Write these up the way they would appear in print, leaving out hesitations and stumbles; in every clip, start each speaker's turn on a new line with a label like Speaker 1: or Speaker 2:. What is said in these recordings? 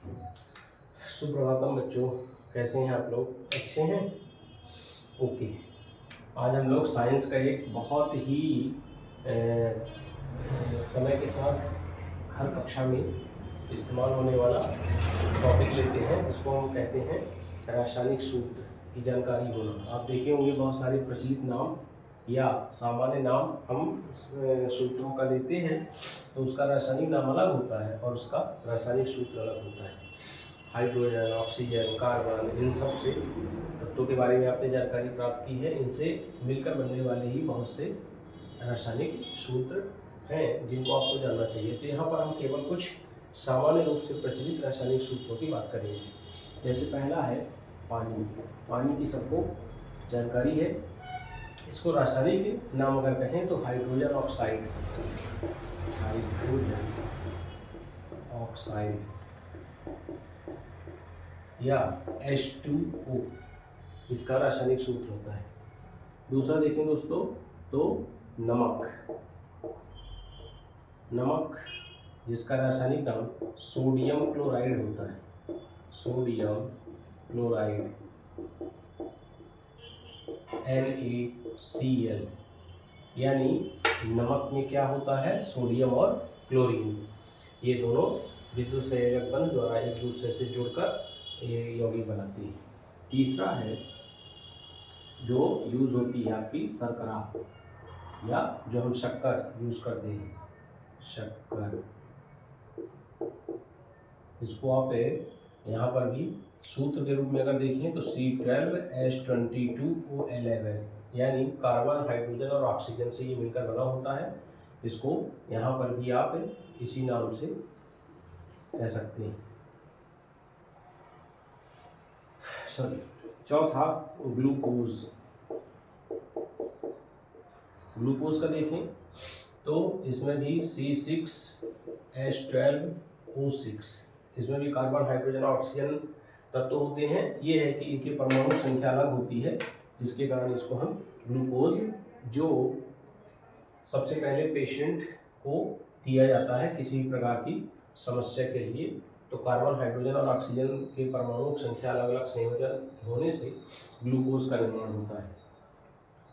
Speaker 1: सुप्रभातम बच्चों, कैसे हैं आप लोग? अच्छे हैं? ओके। आज हम लोग साइंस का एक बहुत ही समय के साथ हर कक्षा में इस्तेमाल होने वाला टॉपिक लेते हैं, जिसको हम कहते हैं रासायनिक सूत्र की जानकारी होना। आप देखे होंगे बहुत सारे प्रचलित नाम या सामान्य नाम हम सूत्रों का लेते हैं, तो उसका रासायनिक नाम अलग होता है और उसका रासायनिक सूत्र अलग होता है। हाइड्रोजन, ऑक्सीजन, कार्बन, इन सब से तत्वों के बारे में आपने जानकारी प्राप्त की है। इनसे मिलकर बनने वाले ही बहुत से रासायनिक सूत्र हैं जिनको आपको जानना चाहिए। तो यहाँ पर हम केवल कुछ सामान्य रूप से प्रचलित रासायनिक सूत्रों की बात करेंगे। जैसे पहला है पानी। पानी की सबको जानकारी है। इसको रासायनिक नाम अगर कहें तो हाइड्रोजन ऑक्साइड, हाइड्रोजन ऑक्साइड या H2O, इसका रासायनिक सूत्र होता है। दूसरा देखें दोस्तों तो नमक। नमक जिसका रासायनिक नाम सोडियम क्लोराइड होता है, सोडियम क्लोराइड NaCl, यानी नमक में क्या होता है? सोडियम और क्लोरीन, ये दोनों विद्युत संयोजक बंध द्वारा एक दूसरे से जुड़कर ये यौगिक बनाती है। तीसरा है जो यूज होती है आपकी शर्करा, या जो हम शक्कर यूज करते हैं, शक्कर। इसको आप यहाँ पर भी सूत्र के रूप में अगर देखें तो C12H22O11, यानी कार्बन, हाइड्रोजन और ऑक्सीजन से ये मिलकर बना होता है। इसको यहाँ पर भी आप इसी नाम से कह सकते हैं। सॉरी, चौथा ग्लूकोज। ग्लूकोज का देखें तो इसमें भी C6H12O6, इसमें भी कार्बन, हाइड्रोजन और ऑक्सीजन तत्व होते हैं। ये है कि इनके परमाणु संख्या अलग होती है, जिसके कारण इसको हम ग्लूकोज, जो सबसे पहले पेशेंट को दिया जाता है किसी भी प्रकार की समस्या के लिए, तो कार्बन, हाइड्रोजन और ऑक्सीजन के परमाणु संख्या अलग अलग संयोजन होने से ग्लूकोज का निर्माण होता है।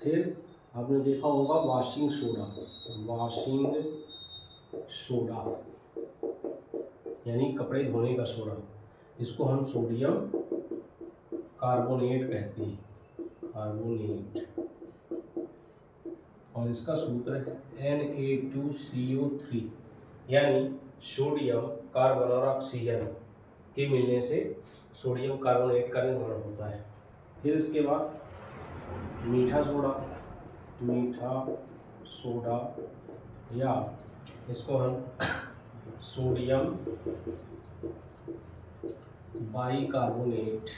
Speaker 1: फिर आपने देखा होगा वॉशिंग सोडा। वॉशिंग सोडा यानी कपड़े धोने का सोडा, इसको हम सोडियम कार्बोनेट कहते हैं, कार्बोनेट, और इसका सूत्र है Na2CO3, यानी सोडियम, कार्बन और ऑक्सीजन के मिलने से सोडियम कार्बोनेट का निर्माण होता है। फिर इसके बाद मीठा सोडा, मीठा सोडा, या इसको हम सोडियम बाइकार्बोनेट।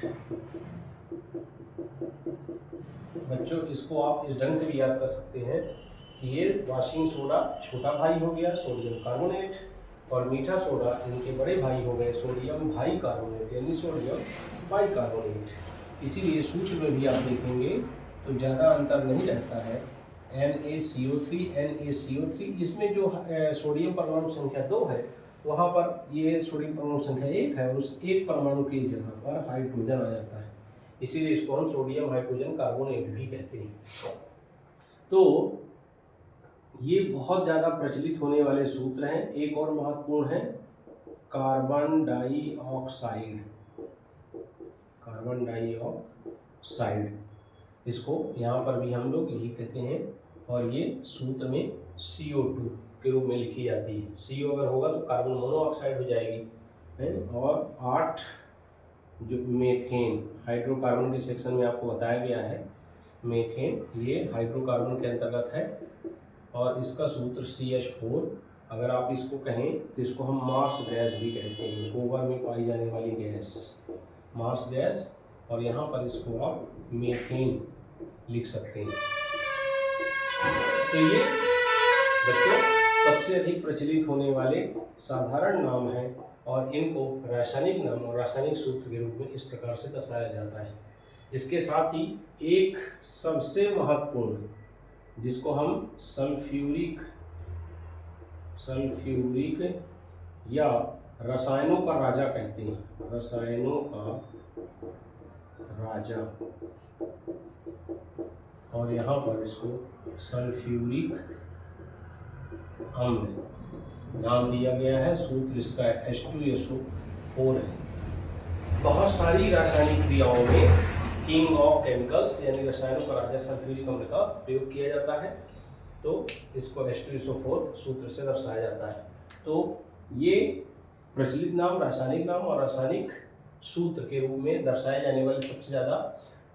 Speaker 1: बच्चों, इसको आप इस ढंग से भी याद कर सकते हैं कि ये वॉशिंग सोडा छोटा भाई हो गया सोडियम कार्बोनेट, और मीठा सोडा इनके बड़े भाई हो गए सोडियम बाइकार्बोनेट, यानी सोडियम बाइकार्बोनेट। इसीलिए सूत्र में भी आप देखेंगे तो ज़्यादा अंतर नहीं रहता है। NaCO3, इसमें जो सोडियम परमाणु संख्या 2 है, वहाँ पर ये सोडियम परमाणु संख्या 1 है, और उस एक परमाणु की जगह पर हाइड्रोजन आ जाता है। इसीलिए इसको हम सोडियम हाइड्रोजन कार्बोनेट भी कहते हैं। तो ये बहुत ज़्यादा प्रचलित होने वाले सूत्र हैं। एक और महत्वपूर्ण है कार्बन डाइऑक्साइड, कार्बन डाइऑक्साइड, इसको यहाँ पर भी हम लोग यही कहते हैं, और ये सूत्र में CO2 के रूप में लिखी जाती है। CO अगर होगा तो कार्बन मोनोऑक्साइड हो जाएगी है। और 8 जो मीथेन, हाइड्रोकार्बन के सेक्शन में आपको बताया गया है, मीथेन ये हाइड्रोकार्बन के अंतर्गत है, और इसका सूत्र CH4। अगर आप इसको कहें तो इसको हम मार्स गैस भी कहते हैं, गोबर में पाई जाने वाली गैस, मार्स गैस, और यहाँ पर इसको आप मीथेन लिख सकते हैं। तो ये बच्चों सबसे अधिक प्रचलित होने वाले साधारण नाम हैं, और इनको रासायनिक नाम और रासायनिक सूत्र के रूप में इस प्रकार से दर्शाया जाता है। इसके साथ ही एक सबसे महत्वपूर्ण, जिसको हम सल्फ्यूरिक या रसायनों का राजा कहते हैं, रसायनों का राजा। और यहाँ पर इसको सल्फ्यूरिक अम्ल नाम दिया गया है। सूत्र इसका H2SO4 है। बहुत सारी रासायनिक क्रियाओं में किंग ऑफ केमिकल्स यानी रसायनों का राजा सल्फ्यूरिक अम्ल का प्रयोग किया जाता है, तो इसको H2SO4 सूत्र से दर्शाया जाता है। तो ये प्रचलित नाम, रासायनिक नाम और रासायनिक सूत्र के रूप में दर्शाए जाने वाले सबसे ज़्यादा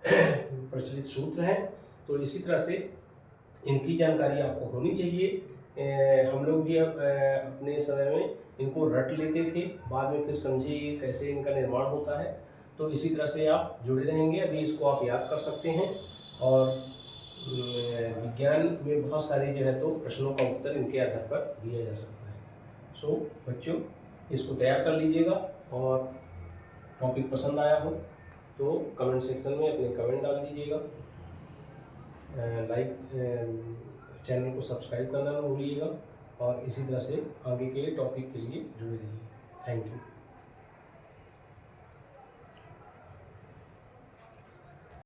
Speaker 1: प्रचलित सूत्र हैं। तो इसी तरह से इनकी जानकारी आपको होनी चाहिए। हम लोग भी अपने समय में इनको रट लेते थे, बाद में फिर समझे ये कैसे इनका निर्माण होता है। तो इसी तरह से आप जुड़े रहेंगे। अभी इसको आप याद कर सकते हैं और विज्ञान में बहुत सारी जो है तो प्रश्नों का उत्तर इनके आधार पर दिया जा सकता है। सो बच्चों, इसको तैयार कर लीजिएगा और टॉपिक पसंद आया हो तो कमेंट सेक्शन में अपने कमेंट डाल दीजिएगा। चैनल को सब्सक्राइब करना ना भूलिएगा और इसी तरह से आगे के टॉपिक के लिए जुड़े रहिए। Thank you.